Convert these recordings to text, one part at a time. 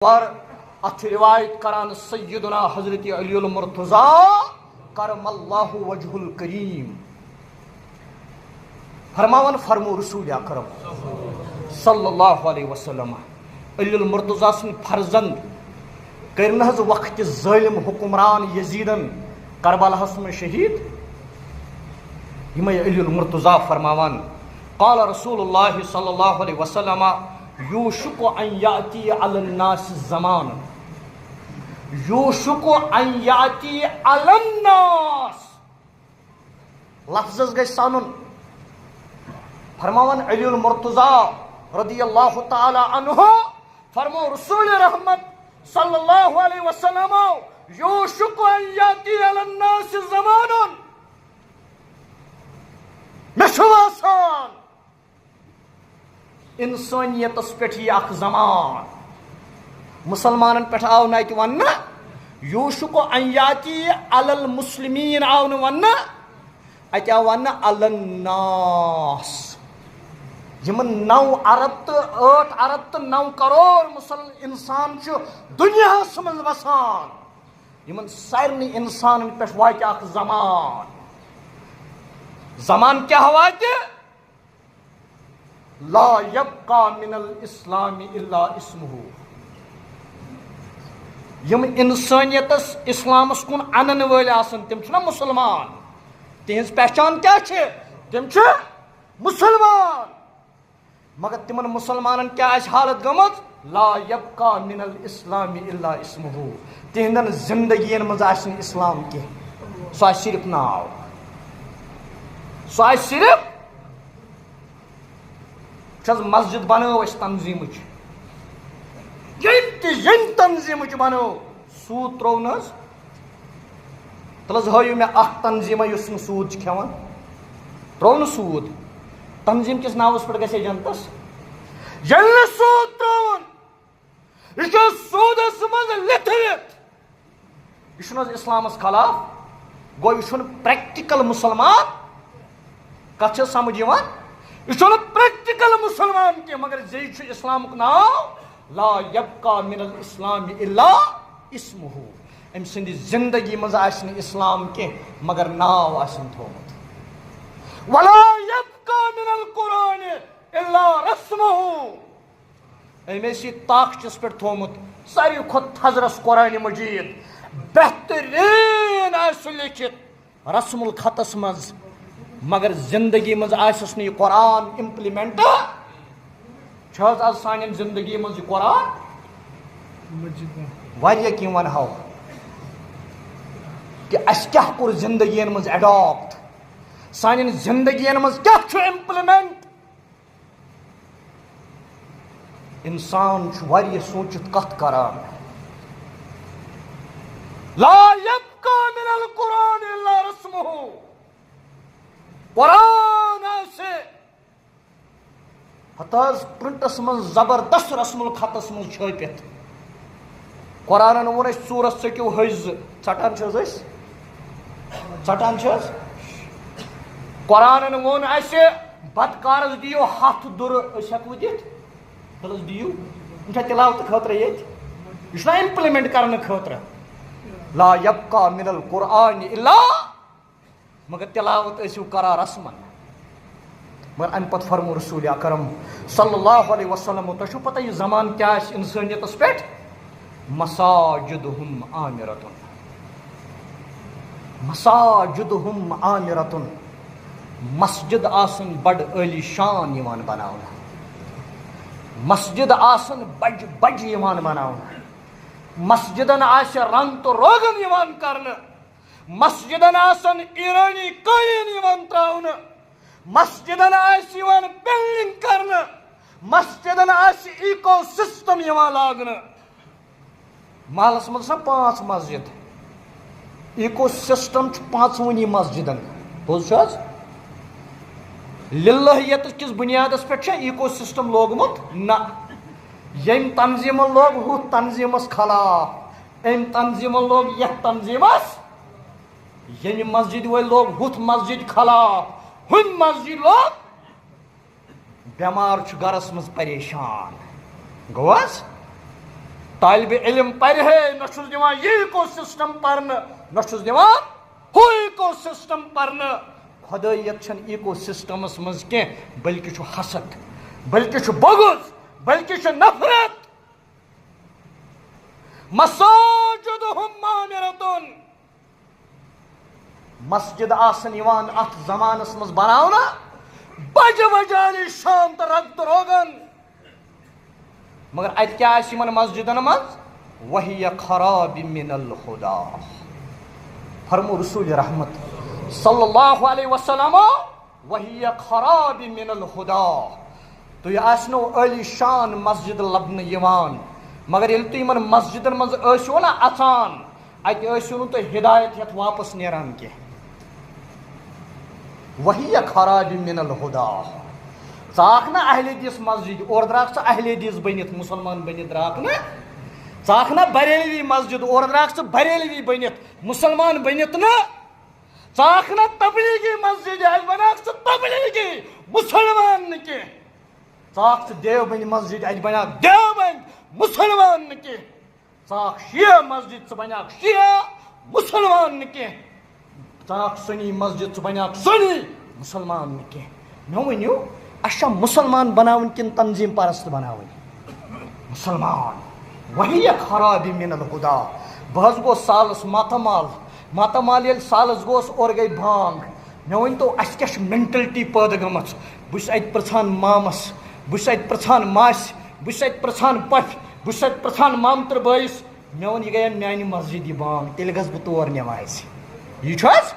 اور اتھ روایت کران سیدنا حضرت علی المرتضی کرم اللہ وجہ الکریم فرماون فرمو رسول اکرم صلی اللہ علیہ وسلم علی المرتضی سن فرزند کرن حض وقت ظالم حکمران یزیدن کربلاہس میں شہید یمے علی المرتضی فرماون قال رسول اللہ صلی اللہ علیہ وسلم یوشک ان یاتی علی الناس زمان یوشک ان یاتی علی الناس لفظ گئی سانن فرماون علی المرتضی رضی اللہ تعالی عنہ فرمو رسول رحمت صلی اللہ علیہ وسلم یوشک ان یاتی علی الناس زمان مشواسان انسانیتس پہ اخ زمان مسلمانن پہ آو نت ون یوشک ان یاتی علی المسلمین آو ون ات آو ون علی الناس یمن 9 ارب تو 8 ارب تو 9 کروڑ انسان دنیا من وسان یمن سارنی انسان پہ وات اخ زمان کیا وات لا یبقى من الاسلام الا اسمه یم انسانیتس اسلامس کن انن ول آسن تم چھنا مسلمان تہذ پہچان کیا چھ تم چھ مسلمان مگر تمن مسلمانن کیا اس حالت گمت لا یبقى من الاسلام الا اسمه تہندن زندگین مز آسن اسلام کی سو صرف ناو سو صرف مسجد بنو اس تنظیم تنظیم بنو سود ترو نز تلز ہو میں اخ تنظیم اس سود کھیوان ترو ن سود تنظیم کس ناوس پہ گھے جنتس یل سود ترون یہ سودس مز لتھت یہ اسلامس خلاف گو یہ پریکٹیکل مسلمان کت سمجھ یہ پریکٹیکل مسلمان کی مگر زی اسلام ناو لا یبقى من الاسلام الا اسمه ام سند زندگی مز آسن اسلام کی مگر ناو آسن تھومت ولا یبقى من القرآن الا رسمه ام اسی طاقچس پہ تھومت ساری کھت حضرت قرآن مجید بہترین آس لکھت رسم الخطس مز مگر زندگی مز آسس نی قرآن امپلیمنٹ چھز آز سانین زندگی مز قرآن واریاہ کی ون ہاو کہ اس کیا کور زندگین مز اڈاپٹ سانین زندگین مز کیا چھو امپلیمنٹ انسان چھو واریاہ سوچت کت کران لا یبقى من القرآن الا رسمه قرآن سے حتاز پرنٹس من زبردست رسم الخطس من چھپت قرآن ون اس سورت سکیو حز ژٹان چھس اس ژٹان چھس قرآن ون اس بدکارس دیو ہتھ در اس ہکو دت تلس دیو ان تلاوت خاطر یہ یہ امپلیمنٹ کرنے خاطر لا یبقى من القرآن الا مگر تلاوت اسو کرا رسمن مگر ان پت فرمو رسول اکرم صلی اللہ علیہ وسلم تو پتہ یہ زمان کیا انسانیتس پہ مساجدہم عامرتن مساجدہم عامرتن مسجد آسن بڑ علی شان یوان بناونا مسجد آسن بج بج یوان بناونا مسجدن آس رنگ تو روغن یوان کرنا مسجدن آسن ایرانی قائن یوان تراؤن مسجدن آس یوان بلڈنگ کرنا مسجدن آس ایکو سسٹم یوان لاگنا محلس مز 5 مسجد ایکو سسٹم 5 مسجدن بوز للہیت کس بنیادس پہ ایکو سسٹم لوگمت نا یم تنظیم لوگ ہو تنظیمس خلاف ام تنظیم لوگ یہ تنظیمس یم مسجد ول لوگ ہتھ مسجد خلاف ہم مسجد لوگ بیمار گرس مز پریشان گوس طالب علم پرہے نشس دِوان یہ کو سسٹم پرن نشس دِوان ہو ایکو سسٹم پرن خدائیت چھن ایکو سسٹمس مز کی بلکہ چھو حسد بلکہ چھو بغض بلکہ چھو نفرت مساجدہم معمرۃ مسجد آسن یوان ات زمانس مز بناونا بجہ بجالی شام تو رگ تو روغن مگر ات کیا آس یمن مسجدن مز وہی خراب من الہدا فرمو رسول رحمت صلی اللہ علیہ وسلم وہی خراب من الہدا تو یہ آسنو علی شان مسجد لبن یوان مگر یل تو یمن مسجدن مز ٲسِو نا اژان ات ٲسِو نہٕ تُہۍ ہدایت ہیتھ واپس نیران کینٛہہ وہی خراب من الہدا ژاکھ نا اہل حدیث مسجد اور دراک ژٕ اہل حدیث بنِتھ مسلمان بنِتھ دراک نا ژاکھ نا بریلوی مسجد اور دراک ژٕ بریلوی بنِتھ مسلمان بنِتھ نا ژاکھ نا تبلیغی مسجد اج بناکھ ژٕ تبلیغی مسلمان نہٕ کینٛہہ ژاکھ ژٕ دیوبند مسجد اج بناکھ دیوبند مسلمان نہٕ کینٛہہ ژاکھ شیعہ مسجد ژٕ بناکھ شیعہ مسلمان نہٕ کینٛہہ ژاکھ سنی مسجد ژٕ بناکھ سنی مسلمان نہٕ کینٛہہ مےٚ ؤنِو اَسہِ چھا مسلمان بناوٕنۍ کِنہٕ تنظیٖم پرست بناوٕنۍ مسلمان وہی خراب من الہدا بہٕ حظ گوس سالس ماتامال ییٚلہِ سالس گوس اورٕ گٔے بانگ مےٚ ؤنۍتو اَسہِ کیٛاہ چھِ مٮ۪نٹلٹی پٲدٕ گٔمٕژ بہٕ چھُس اَتہِ پرٛژھان مامس بہٕ چھُس اَتہِ پرٛژھان ماسہِ بہٕ چھُس اَتہِ پرٛژھان پۄپھِ بہٕ چھُس اَتہِ پرٛژھان مامتٕر بٲیِس مےٚ ووٚن یہِ گٔیے میانہِ مسجد یہِ بانگ تیٚلہِ گژھٕ بہٕ تور نٮ۪مازِ یہِ چھُ حظ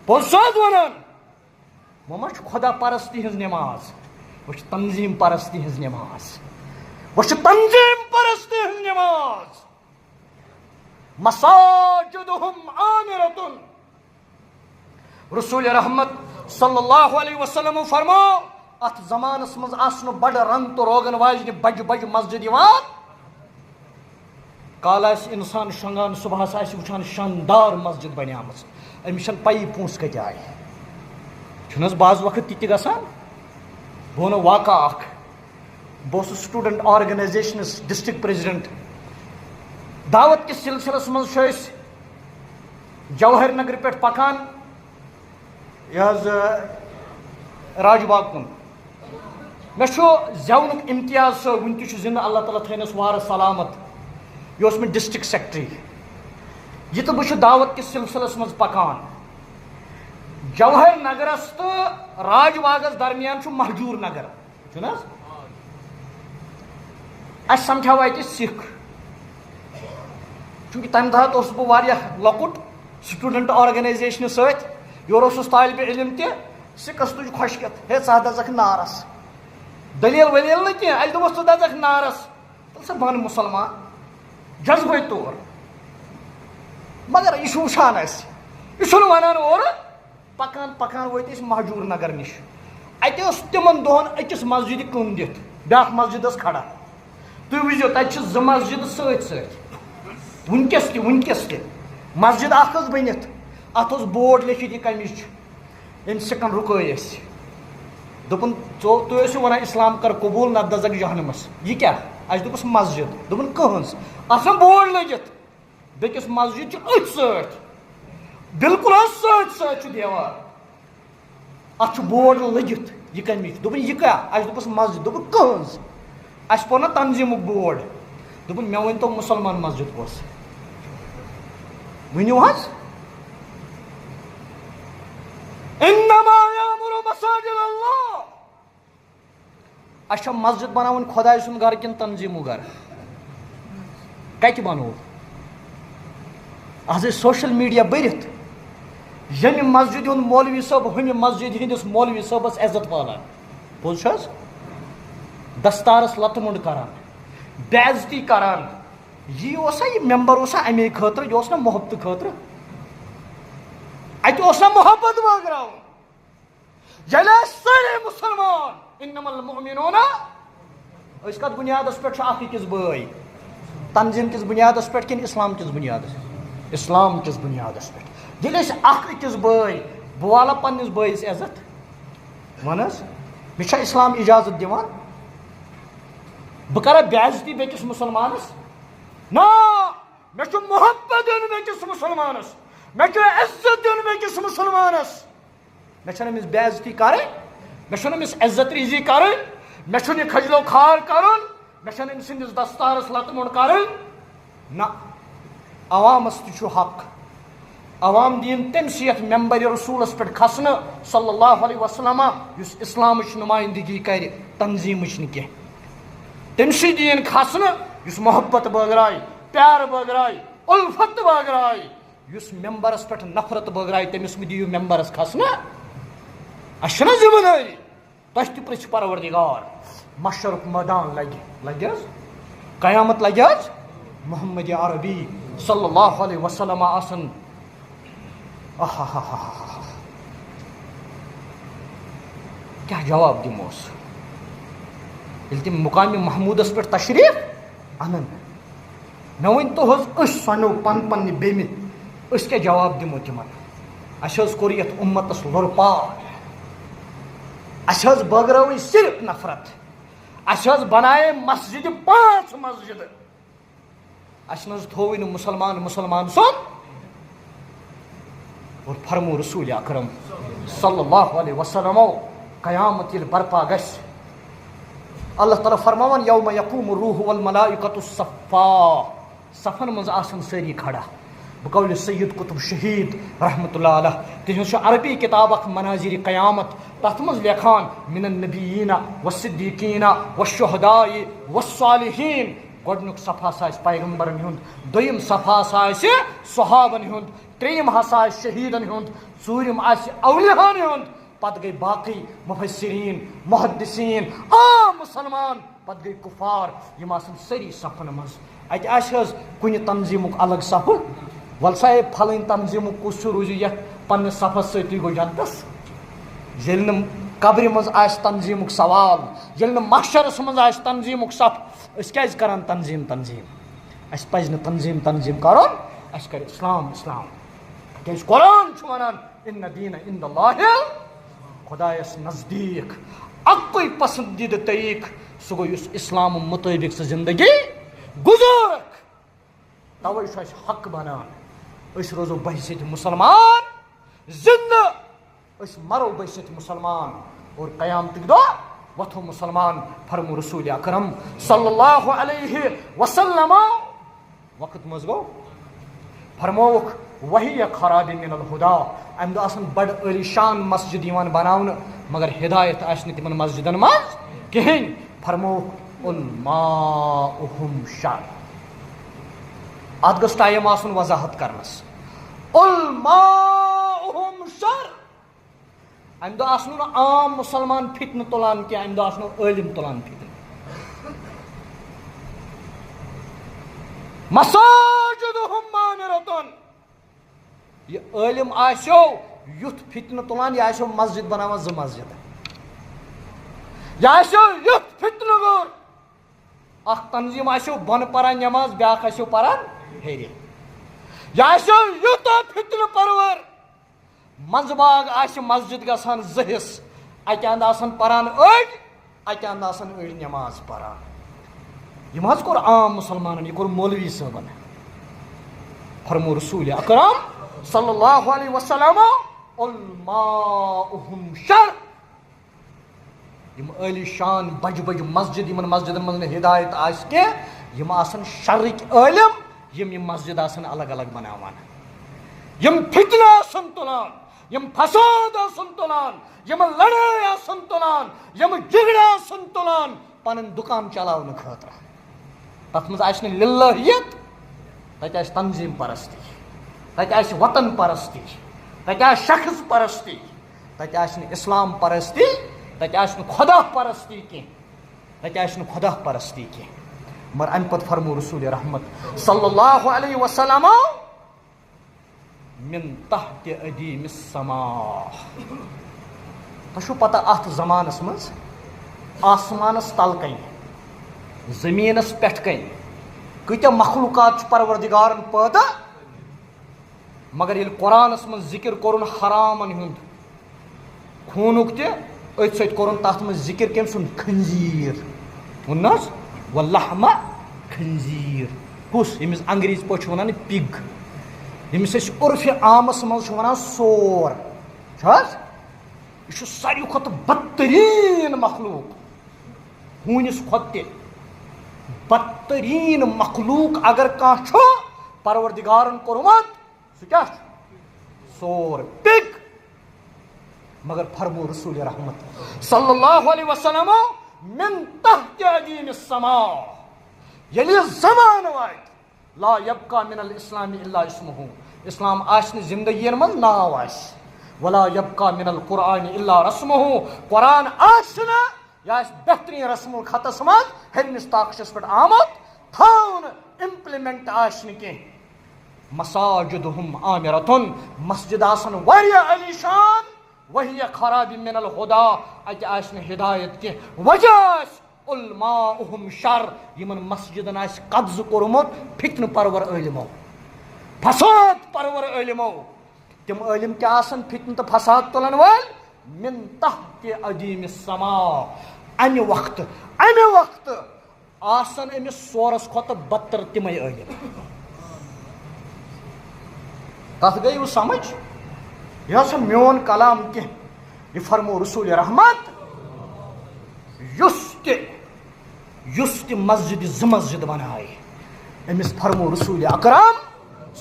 پوٚز چھُ حظ ونان وۄنۍ ما چھُ خۄدا پرستی ہٕنٛز نٮ۪ماز وۄنۍ چھِ تنظیٖم پرستی ہٕنٛز نٮ۪ماز وۄنۍ چھِ تنظیٖم پرستی ہٕنٛز نٮ۪ماز مساجدہم عامرۃ رسول رحمت صلی اللہ علیہ وسلم فرمو ات زمانس مز آسنو بڑ رنگ تو روغن واجنہِ بجہِ بجہِ مسجد یوان کالہ آسہِ انسان شۄنگان صبحس آسہِ وٕچھان شاندار مسجد بنیامٕژ أمِس چھنہٕ پَیی پونٛسہٕ کَتہِ آیہِ چھُنہٕ حظ بعض وقت تہِ تہِ گژھان بہٕ وَنو واقعہ اکھ بہٕ اوسُس سٹوٗڈنٛٹ آرگنایزیشنس ڈسٹرکٹ پریزیڈنٹ دعوت کِس سلسلس منٛز چھِ أسۍ جواہر نگر پٮ۪ٹھ پکان یہِ حظ راج باغ کُن مےٚ چھُ زٮ۪ونُک امتیاز صٲب وٕنہِ تہِ چھُ زِندٕ اللہ تعالیٰ تھٲینَس وارٕ سلامت یہِ اوس مےٚ ڈسٹرکٹ سیکٹری یہِ تہٕ بہٕ چھُ دعوت کِس سلسلس منٛز پکان جواہر نگرس تہٕ راج باغس درمیان چھُ مہجوٗر نگر چھُنہٕ حظ اَسہِ سمکھیو اَتہِ سِکھ چوٗنٛکہِ تَمہِ دۄہ اوسُس بہٕ واریاہ لۄکُٹ سٹوٗڈنٛٹ آرگنایزیشنہِ سۭتۍ یورٕ اوسُس طالبہِ علم تہِ سِکس تُج خۄشکٮ۪تھ ہے ژٕ ہا دَزکھ نارس دٔلیٖل ؤلیٖل نہٕ کینٛہہ اَسہِ دوٚپُس ژٕ دَزکھ نارس تیٚلہِ سا بن مُسلمان جذبٲتۍ طور مگر یہِ چھُ وٕچھان اَسہِ یہِ چھُنہٕ وَنان اورٕ پکان پکان وٲتۍ أسۍ مہجوٗر نگر نِش اَتہِ اوس تِمن دۄہن أکِس مسجدِ کٕم دِتھ بیٛاکھ مسجد ٲس کھڑا تُہۍ وٕچھزیو تَتہِ چھِ زٕ مسجدٕ سۭتۍ سۭتۍ وٕنکیٚس تہِ مسجد اکھ ٲس بٔنِتھ اتھ اوس بورڈ لیکھِتھ یہِ کمِچ چھِ ییٚمہِ سِکن رُکٲے أسۍ دوٚپُن تُہۍ ٲسِو ونان اسلام کر قبوٗل نتہٕ دزکھ جہنمس یہِ کیٛاہ اَسہِ دوٚپُس مسجد دوٚپُن کٕہٕنٛز اتھ چھُنہٕ بورڈ لٔگِتھ بیٚکِس مسجد چھِ أتھۍ سۭتۍ بالکل حظ سۭتۍ سۭتۍ چھُ دیوار اتھ چھُ بورڈ لٔگِتھ یہِ کمِچ دوٚپُن یہِ کیٛاہ اَسہِ دوٚپُس مسجد دوٚپُکھ کٕہٕنٛز اَسہِ پوٚر نا تنظیٖمُک بورڈ دوٚپُن مےٚ ؤنۍتو مُسلمان مسجد کۄس ؤنِو حظ اِنما یأمُر مساجد اللہ اَسہِ چھا مسجد بناوٕنۍ خۄداے سُنٛد گرٕ کِنہٕ تنظیٖمُک گرٕ کتہِ بنوو آز ٲسۍ سوشل میڈیا بٔرِتھ ییٚمہِ مسجد ہُنٛد مولوی صٲب ہُمہِ مسجد ہٕنٛدِس مولوی صٲبس عزت والان پوٚز چھُ حظ دستارس لتہٕ مُنڈ کران بے عزتی کران یہِ اوسا یہِ ممبر اوسا اَمے خٲطرٕ یہِ اوس نا محبتہٕ خٲطرٕ اَتہِ اوس نا محبت بٲگراوُن ییٚلہِ أسۍ سٲری مُسلمان اِنما المؤمنوٗن أسۍ کتھ بُنیادس پٮ۪ٹھ چھُ اکھ أکِس بٲے تنظیٖم کِس بُنیادس پٮ۪ٹھ کِنہٕ اسلام کِس بُنیادس اسلام کِس بُنیادس پٮ۪ٹھ ییٚلہِ أسۍ اکھ أکِس بٲے بہٕ والہ پننِس بٲیِس عزت وَن حظ مےٚ چھا اسلام اِجازت دِوان بہٕ کرا بے عزتی بیٚکِس مُسلمانس نا مے چھُ محبت دیُن بیٚکِس مُسلمانس مے چھُ عزت دیُن بیٚکِس مُسلمانس مے چھنہٕ أمِس بے عزتی کرٕنۍ مے چھُنہٕ أمِس عزت ریٖزی کرٕنۍ مے چھُنہٕ یہِ کھجلو کھار کرُن مے چھنہٕ أمۍ سٕنٛدِس دستارس لتہٕ موٚنٛڈ کرٕنۍ نہ عوامس تہِ چھُ حق عوام دِیِن تٔمِس یتھ ممبر رسوٗلس پٮ۪ٹھ کھسنہٕ صلی اللہ علیہ وسلم یُس اسلامٕچ نُمٲیندگی کرِ تنظیٖمٕچ نہٕ کینٛہہ تٔمسٕے دِیِن کھسنہٕ یُس محبت بٲگراے پیار بٲگراے اُلفت بٲگراے یُس ممبرس پٮ۪ٹھ نفرت بٲگراے تٔمِس مہٕ دِیِو ممبرس کھسنہٕ اَسہِ چھِنہ ذِمہٕ دٲری تۄہہِ تہِ پرٛژھِ پروردگار محشرُک مٲدان لگہِ حظ قیامت لگہِ حظ محمد عربی صلی اللہ علیہ وسلم آسن کیٛاہ جواب دِموس ییٚلہِ تِم مُقامِ محموٗدس پٮ۪ٹھ تشریٖف اَنن مےٚ ؤنۍتو حظ أسۍ سۄنو پننہِ بیٚمہِ أسۍ کیٛاہ جواب دِمو تِمن اَسہِ حظ کوٚر یتھ اُمتس لۄرپار اَسہِ حظ بٲگرٲوٕے صرف نفرت اَسہِ حظ بنایے مسجدِ 5 مسجدٕ اَسہِ نہ حظ تھووٕے نہٕ مُسلمان سُنٛد اور فرمو رسول اکرم صلی اللہ علیہ وسلمو قیامت ییٚلہِ برپا گژھِ اللہ تعالیٰ فرماوان یوم یقوم الروح والملائکۃ صفا صفن منٛز آسن سٲری کھڑا بقول سید قطب شہید رحمتہ اللہ علیہ تِہنٛز چھِ عربی کِتاب اکھ مناظر قیامت تتھ منٛز لیکھان من النبییٖنہ والصدیٖقیٖنہ والشہداء والصالحیٖن گۄڈنیُک صفہٕ ہسا آسہِ پیغمبرن ہُنٛد دوٚیِم صفہٕ ہسا آسہِ صحابن ہُنٛد ترٛیٚیِم ہسا آسہِ شہیٖدن ہُنٛد ژوٗرِم آسہِ اولیاہن ہُنٛد پتہٕ گٔے باقٕے مُفسریٖن محدثیٖن عام مُسلمان پتہٕ گٔے کُفار یِم آسن سٲری صفن منٛز اتہِ آسہِ حظ کُنہِ تنظیٖمُک الگ صفہٕ ول سا ہے پھلٲنۍ تنظیٖمُک کُس چھُ روٗزِو یتھ پننِس صفس سۭتۍ تُہۍ گوٚو جنتس ییٚلہِ نہٕ قبرِ منٛز آسہِ تنظیٖمُک سوال ییٚلہِ نہٕ محشرس منٛز آسہِ تنظیٖمُک صف أسۍ کیازِ کران تنظیٖم اَسہِ پزِ نہٕ تنظیٖم کرُن اَسہِ کرِ اسلام کیازِ قرآن چھُ ونان اِنَّ دیٖنَ عِندَ اللہِ خۄدایس نزدیٖک اکُے پسندیٖدٕ طریٖقہٕ سُہ گوٚو یُس اسلامہٕ مُطٲبِق ژٕ زندگی گُزٲرکھ توے چھُ اَسہِ حق بنان أسۍ روزو بحثیت مُسلمان زندٕ أسۍ مرو بحثیت مُسلمان اور قیامتٕکۍ دۄہ وۄتھو مُسلمان فرمو رسول اکرم صلی اللہ علیہ وسلم وقت منٛز گوٚو فرمووُکھ وہی خراب من الہدا امہِ دۄہ آسن بڑٕ عٲلی شان مسجد یِوان بناونہٕ مگر ہدایت آسہِ نہٕ تِمن مسجدن منٛز کہیٖنۍ فرمووُکھ الماؤہم شر اتھ گوٚژھ ٹایم آسُن وضاحت کرنس الماؤہم شر امہِ دۄہ آسنو نہٕ عام مُسلمان فتنہٕ تُلان کینٛہہ امہِ دۄہ آسنو عٲلِم تُلان فتنہٕ مساجدہم مامرۃ یہ عٲلِم آسیو یُتھ فتنہٕ تُلان یہِ آسیو مسجد بناوان 2 مسجد یہِ آسیو یُتھ فتنہٕ گوٚر اکھ تنظیٖم آسیو بۄنہٕ پران نٮ۪ماز بیاکھ آسیو پران ہیٚرِ یہِ آسیو یوٗتاہ فتنہٕ پرور منٛزٕ باغ آسہِ مسجد گژھان 2 حصہٕ اکہِ انٛدٕ آسان پران أڑۍ اکہِ انٛدٕ آسان أڑۍ نٮ۪ماز پران یِم حظ کوٚر عام مُسلمانن یہِ کوٚر مولوی صٲبن فرمو رسول اکرم صلی اللہ علیہ وسلم الماؤہم شر یِم عٲلی شان بجہِ مسجد یِمن مسجدن منٛز نہٕ ہدایت آسہِ کینٛہہ یِم آسن شرٕکۍ عٲلِم یِم مسجد آسن الگ الگ بناوان یِم فتنہٕ آسن تُلان یِم فساد آسن تُلان یِم لڑٲے آسن تُلان یِم جگڑٕ آسن تُلان پنٕنۍ دُکان چلاونہٕ خٲطرٕ تتھ منٛز آسہِ نہٕ لِلہیت تتہِ آسہِ تنظیٖم پرستی تتہِ آسہِ وطن پرستی تتہِ آسہِ شخص پرستی تتہِ آسہِ نہٕ اسلام پرستی تتہِ آسہِ نہٕ خۄدا پرستی کینٛہہ تتہِ آسہِ نہٕ خۄدا پرستی کینٛہہ مگر امہِ پتہٕ فرمو رسول رحمت صلی اللہ علیہ وسلم من تحت ادیم السماء تۄہہِ چھُو پتہ اتھ زمانس منٛز آسمانس تل کنہِ زٔمیٖنس پٮ۪ٹھ کنہِ کۭتیاہ مخلوٗقات چھِ پروردگارن پٲدٕ مگر ییٚلہِ قرآنس منٛز ذکر کوٚرُن حرامن ہُنٛد خوٗنُک تہِ أتھۍ سۭتۍ کوٚرُن تتھ منٛز ذکر کٔمۍ سُنٛد خنزیٖر ووٚن نہ حظ ولحمہ خنزیٖر کس یمس انگریزی پٲٹھۍ چھِ وَنان پِگ، ییٚمِس أسۍ عرفہِ عامس منٛز چھِ وَنان سور چھُ حظ، یہِ چھُ ساروی کھۄتہٕ بدتریٖن مخلوٗق، ہوٗنِس کھۄتہٕ تہِ بدتریٖن مخلوٗق اگر کانٛہہ چھُ پروردگارن کوٚرمُت سُہ کیٛاہ چھُ؟ سور، پِگ۔ مگر فرمو رسول رحمت صلی اللہ علیہ وسلم من تحت عدیم السماء، ییٚلہِ زمانہٕ واتہِ لا یبقى من الاسلام الا اسمہ، اسلام آسہِ نہٕ زندگین منٛز ناو آسہِ، ولا یبقى من القرآن الا رسمہ، قرآن آسہِ نہٕ، یہِ آسہِ بہتریٖن رسم الخطس منٛز ہیٚرمِس طاقتس پٮ۪ٹھ آمُت تھاونہٕ، امپلمنٹ آسہِ نہٕ کینٛہہ۔ مساجدہم عامرتن، مسجد آسن واریاہ علی شان، وہی خراب من الہدا، اتہِ آسہِ نہٕ ہدایت کینٛہہ، وجہ آسہِ علماؤہم شر، یمن مسجدن آسہِ قبضہٕ کوٚرمُت فتنہٕ پرور عٲلمو، فساد پرور عٲلمو، تِم عٲلم کیٛاہ آسن فتنہٕ تہٕ فساد تُلن وٲلۍ؟ من تحت عدیم السماء، امہِ وقتہٕ آسن أمِس سورس کھۄتہٕ بدتر تِمے عٲلم۔ تتھ گٔیوٕ سمجھ؟ یہ ہسا میون کلام کینٛہہ، یہ فرمو رسول رحمت، یُس تہِ مسجد زٕ مسجد بنایہِ، أمِس فرمو رسول اکرم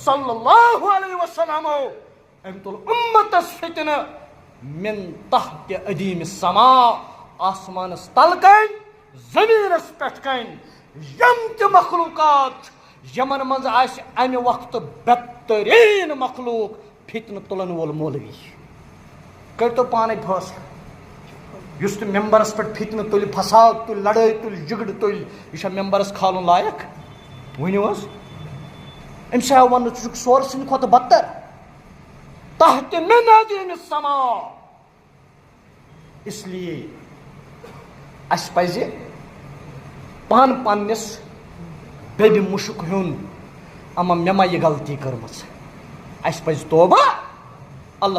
صلی اللہ علیہ وسلم، أمۍ تُل اُمتس فتنہٕ من تحت عدیم السماء، آسمانس تل کَنۍ زمیٖنس پٮ۪ٹھ کَنۍ، یم تہِ مخلوٗقات چھِ یمن منٛز آسہِ امہِ وقتہٕ بدتریٖن مخلوٗق فتنہٕ تُلن وول مولوی، کٔرۍتو پانے فٲصلہٕ، یُس تہِ ممبرس پٮ۪ٹھ فتنہٕ تُلہِ، فساد تُلہِ، لڑٲے تُلہِ، جگڑٕ تُلہِ، یہِ چھا ممبرس کھالُن لایق؟ ؤنِو حظ، أمِس آو وننہٕ ژٕ چھُکھ سورٕ سٕنٛدِ کھۄتہٕ بدتر، تحت من عدیم السماء۔ اس لیے اسہِ پزِ پننِس بیٚبہِ مُشُک ہیوٚن، اما مےٚ ما یہِ غلطی کٔرمٕژ، اسہِ پزِ توبہ اللہ